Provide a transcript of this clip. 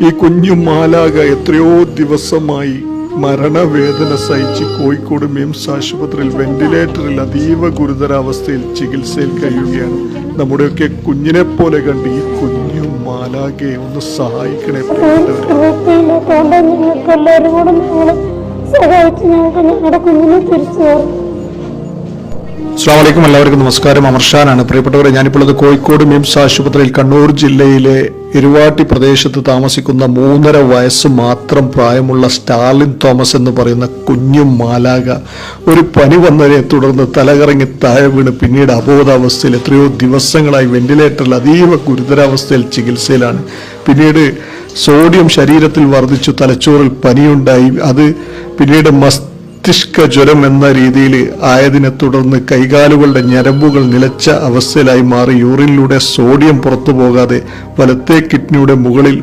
ഈ കുഞ്ഞു മാലാക എത്രയോ ദിവസമായി മരണവേദന സഹിച്ച് കോഴിക്കോട് മിംസ് ആശുപത്രിയിൽ വെന്റിലേറ്ററിൽ അതീവ ഗുരുതരാവസ്ഥയിൽ ചികിത്സയിൽ കഴിയുകയാണ്. നമ്മുടെയൊക്കെ കുഞ്ഞിനെ പോലെ കണ്ട് ഈ കുഞ്ഞു മാലാകയെ ഒന്ന് സഹായിക്കണേ. അസ്സലാമു അലൈക്കും, എല്ലാവർക്കും നമസ്കാരം. അമർഷാനാണ്. പ്രിയപ്പെട്ടവരെ, ഞാനിപ്പോൾ ഉള്ളത് കോഴിക്കോട് മിംസ് ആശുപത്രിയിൽ കണ്ണൂർ ജില്ലയിലെ ഇരുവാട്ടി പ്രദേശത്ത് താമസിക്കുന്ന 3.5 വയസ്സ് മാത്രം പ്രായമുള്ള സ്റ്റാലിൻ തോമസ് എന്ന് പറയുന്ന കുഞ്ഞു മാലാക ഒരു പനി വന്നതിനെ തുടർന്ന് തലകറങ്ങി താഴെ വീണ് പിന്നീട് അബോധാവസ്ഥയിൽ എത്രയോ ദിവസങ്ങളായി വെന്റിലേറ്ററിൽ അതീവ ഗുരുതരാവസ്ഥയിൽ ചികിത്സയിലാണ്. പിന്നീട് സോഡിയം ശരീരത്തിൽ വർദ്ധിച്ചു, തലച്ചോറിൽ പനിയുണ്ടായി. അത് പിന്നീട് മസ്തിഷ്ക ജ്വരം എന്ന രീതിയിൽ ആയതിനെ തുടർന്ന് കൈകാലുകളുടെ ഞരമ്പുകൾ നിലച്ച അവസ്ഥയിലായി മാറി. യൂറിനിലൂടെ സോഡിയം പുറത്തു പോകാതെ വലത്തെ കിഡ്നിയുടെ മുകളിൽ